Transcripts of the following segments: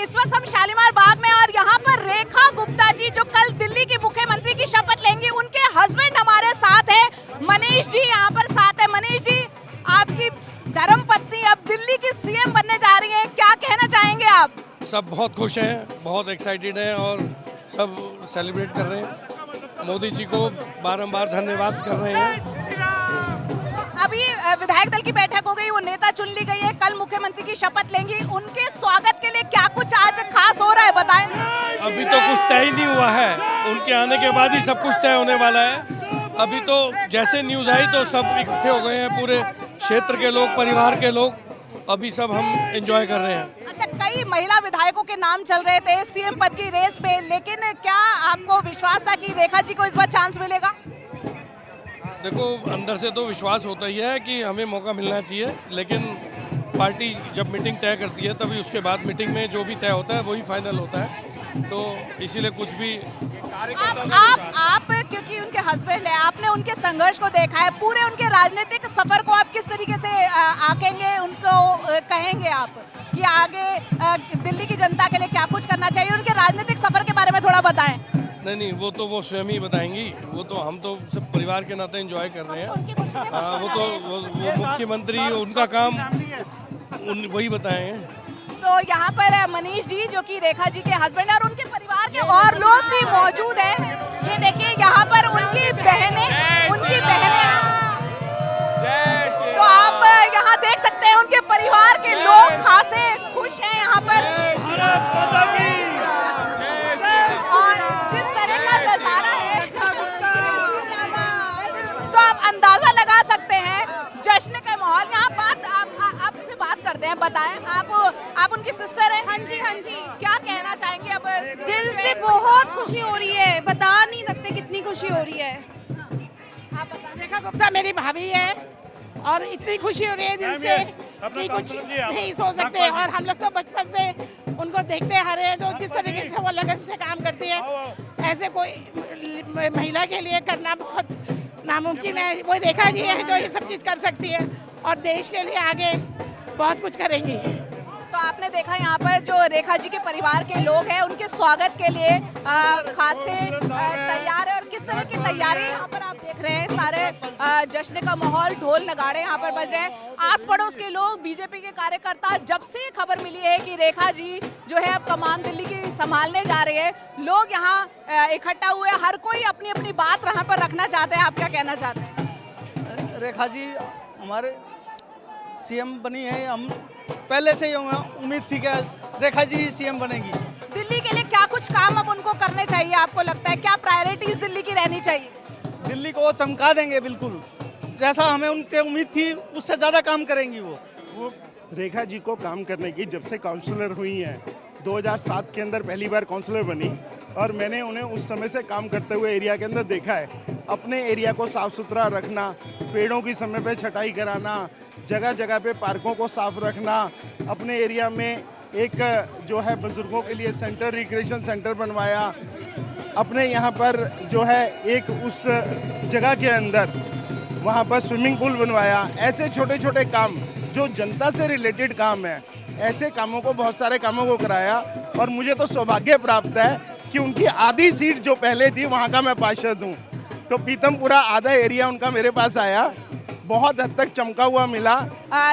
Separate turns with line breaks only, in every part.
इस वक्त हम शालीमार बाग में और यहाँ पर रेखा गुप्ता जी जो कल दिल्ली की मुख्यमंत्री की शपथ लेंगी, उनके हस्बैंड हमारे साथ है, मनीष जी यहाँ पर साथ है। मनीष जी, आपकी धर्मपत्नी अब दिल्ली की सीएम बनने जा रही हैं, क्या कहना चाहेंगे आप?
सब बहुत खुश हैं, बहुत एक्साइटेड हैं और सब सेलिब्रेट कर रहे हैं। मोदी जी को बारंबार धन्यवाद कर रहे हैं।
अभी विधायक दल की बैठक हो गई, वो नेता चुन ली गई है, कल मुख्यमंत्री की शपथ लेंगी, उनके स्वागत के लिए क्या कुछ आज खास हो रहा है, बताएं।
अभी तो कुछ तय ही नहीं हुआ है, उनके आने के बाद ही सब कुछ तय होने वाला है। अभी तो जैसे न्यूज़ आई तो सब इकट्ठे हो गए हैं, पूरे क्षेत्र के लोग, परिवार के लोग, अभी सब हम एंजॉय कर रहे हैं।
अच्छा, कई महिला विधायकों के नाम चल रहे थे सीएम पद की रेस में, लेकिन क्या आपको विश्वास था कि रेखा जी को इस बार चांस मिलेगा?
देखो, अंदर से तो विश्वास होता ही है कि हमें मौका मिलना चाहिए, लेकिन पार्टी जब मीटिंग तय करती है तभी उसके बाद मीटिंग में जो भी तय होता है वही फाइनल होता है, तो इसीलिए कुछ भी
आप क्योंकि उनके हस्बैंड है, आपने उनके संघर्ष को देखा है, पूरे उनके राजनीतिक सफर को आप किस तरीके से आंकेंगे, उनको कहेंगे आप कि आगे दिल्ली की जनता के लिए क्या कुछ करना चाहिए, उनके राजनीतिक सफर के बारे में थोड़ा बताएं।
नहीं, वो तो वो स्वयं ही बताएंगी, वो तो हम तो सब परिवार के नाते एंजॉय कर रहे हैं। वो मुख्यमंत्री, उनका काम वही बताएंगे।
तो यहाँ पर मनीष जी जो कि रेखा जी के हस्बैंड और उनके परिवार के और लोग भी मौजूद हैं। ये देखिए यहाँ पर उनकी बहनें तो आप यहाँ देख सकते हैं उनके परिवार के लोग खासे खुश हैं यहाँ पर, और जिस तरह का नजारा है तो आप अंदाजा लगा सकते हैं जश्न का माहौल। यहाँ आपसे बात करते हैं, बताएं, आप उनकी सिस्टर हैं?
हाँ जी, हाँ जी।
क्या कहना चाहेंगे? अब
दिल से बहुत खुशी हो रही है, बता नहीं सकते कितनी खुशी हो रही है।
आप बताएं।
रेखा गुप्ता मेरी भाभी है और इतनी खुशी हो रही है दिल से कि कुछ नहीं सोच सकते, और हम लोग तो बचपन से उनको देखते आ रहे हैं, जो जिस तरीके से वो लगन से काम करती है, ऐसे कोई महिला के लिए करना बहुत नामुमकिन है। वो रेखा जी है जो ये सब चीज़ कर सकती है और देश के लिए आगे बहुत कुछ करेंगी।
तो आपने देखा यहाँ पर जो रेखा जी के परिवार के लोग हैं, उनके स्वागत के लिए खासे तैयार है, और किस तरह की तैयारी यहाँ पर आप देख रहे हैं, सारे जश्न का माहौल, ढोल नगाड़े यहाँ पर बज रहे हैं। आस पड़ोस के लोग, बीजेपी के कार्यकर्ता, जब से खबर मिली है कि रेखा जी जो है अब कमान दिल्ली की संभालने जा रही है, लोग यहाँ इकट्ठा हुए, हर कोई अपनी अपनी बात यहाँ पर रखना चाहते हैं। आप क्या कहना चाहते हैं?
रेखा जी हमारे सीएम बनी है, हम पहले से ही उम्मीद थी कि रेखा जी ही सीएम बनेगी।
दिल्ली के लिए क्या कुछ काम अब उनको करने चाहिए, आपको लगता है? क्या प्रायोरिटीज दिल्ली की रहनी चाहिए?
दिल्ली को वो चमका देंगे, बिल्कुल जैसा हमें उनसे उम्मीद थी उससे ज़्यादा काम करेंगी वो।
रेखा जी को काम करने की, जब से काउंसलर हुई हैं 2007 के अंदर पहली बार काउंसलर बनी, और मैंने उन्हें उस समय से काम करते हुए एरिया के अंदर देखा है। अपने एरिया को साफ सुथरा रखना, पेड़ों की समय पे छटाई कराना, जगह जगह पे पार्कों को साफ रखना, अपने एरिया में एक जो है बुजुर्गों के लिए सेंटर, रिक्रिएशन सेंटर बनवाया, अपने यहाँ पर जो है एक उस जगह के अंदर वहाँ पर स्विमिंग पूल बनवाया। ऐसे छोटे छोटे काम जो जनता से रिलेटेड काम है, ऐसे कामों को, बहुत सारे कामों को कराया, और मुझे तो सौभाग्य प्राप्त है कि उनकी आधी सीट जो पहले थी वहाँ का मैं पार्षद हूँ, तो पीतमपुरा आधा एरिया उनका मेरे पास आया, बहुत हद तक चमका हुआ मिला।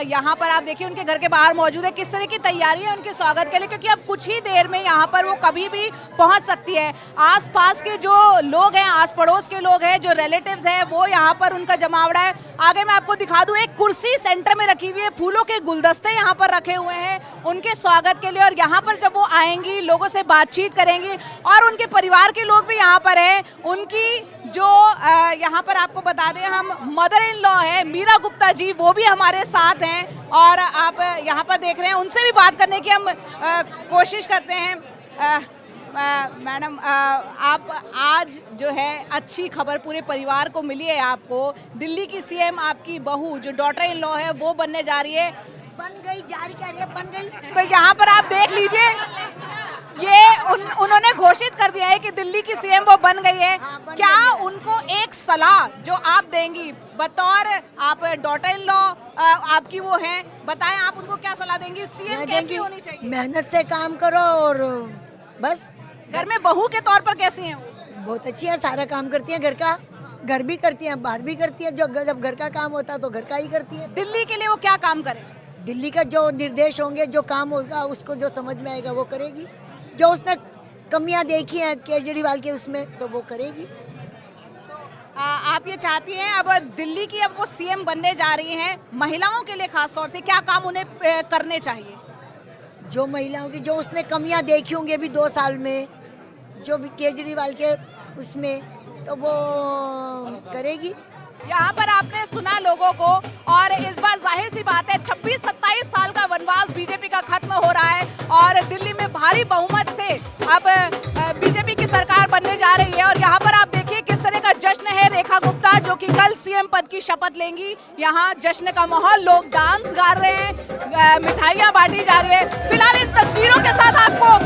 यहाँ पर आप देखिए उनके घर के बाहर मौजूद है, किस तरह की तैयारी है उनके स्वागत के लिए, क्योंकि अब कुछ ही देर में यहाँ पर वो कभी भी पहुँच सकती है। आसपास के जो लोग हैं, आस पड़ोस के लोग हैं, जो रिलेटिव्स हैं, वो यहाँ पर उनका जमावड़ा है। आगे मैं आपको दिखा दूँ, एक कुर्सी सेंटर में रखी हुई है, फूलों के गुलदस्ते यहाँ पर रखे हुए हैं उनके स्वागत के लिए, और यहाँ पर जब वो आएंगी, लोगों से बातचीत करेंगी, और उनके परिवार के लोग भी यहाँ पर हैं। उनकी जो यहाँ पर आपको बता दें, हम मदर इन लॉ है मीरा गुप्ता जी, वो भी हमारे साथ हैं, और आप यहाँ पर देख रहे हैं, उनसे भी बात करने की हम कोशिश करते हैं। मैडम, आप आज जो है अच्छी खबर पूरे परिवार को मिली है, आपको दिल्ली की सीएम आपकी बहू जो डॉटर इन लॉ है वो बनने जा रही है,
बन गई, जारी कर रही है, बन गई।
तो यहाँ पर आप देख लीजिए, ये उन्होंने घोषित कर दिया है कि दिल्ली की सीएम वो बन गई है। क्या उनको एक सलाह जो आप देंगी बतौर आप डॉटर इन लॉ आपकी वो हैं, बताएं आप उनको क्या सलाह देंगी? सीएम कैसी होनी चाहिए?
मेहनत से काम करो और बस।
घर में बहू के तौर पर कैसी हैं वो?
बहुत अच्छी है, सारा काम करती है घर का, घर भी करती है बाहर भी करती है। जब घर का काम होता है तो घर का ही करती है।
दिल्ली के लिए वो क्या काम करें?
दिल्ली का जो निर्देश होंगे, जो काम होगा, उसको जो समझ में आएगा वो करेगी। जो उसने कमियां देखी हैं केजरीवाल के उसमें, तो वो करेगी।
आप ये चाहती हैं अब दिल्ली की अब वो सीएम बनने जा रही हैं, महिलाओं के लिए खास तौर से क्या काम उन्हें करने चाहिए?
जो महिलाओं की जो उसने कमियां देखी होंगी अभी 2 साल में, जो भी केजरीवाल के उसमें, तो वो करेगी।
यहाँ पर आपने सुना लोगों को, और इस बार जाहिर सी बात है 26-27 साल का वनवास बीजेपी का खत्म हो रहा है और दिल्ली में भारी बहुमत से अब बीजेपी की सरकार बनने जा रही है। और यहाँ पर आप देखिए किस तरह का जश्न है। रेखा गुप्ता जो कि कल सीएम पद की शपथ लेंगी, यहाँ जश्न का माहौल, लोग डांस गा रहे हैं, मिठाइयाँ बांटी जा रही है। फिलहाल इन तस्वीरों के साथ आपको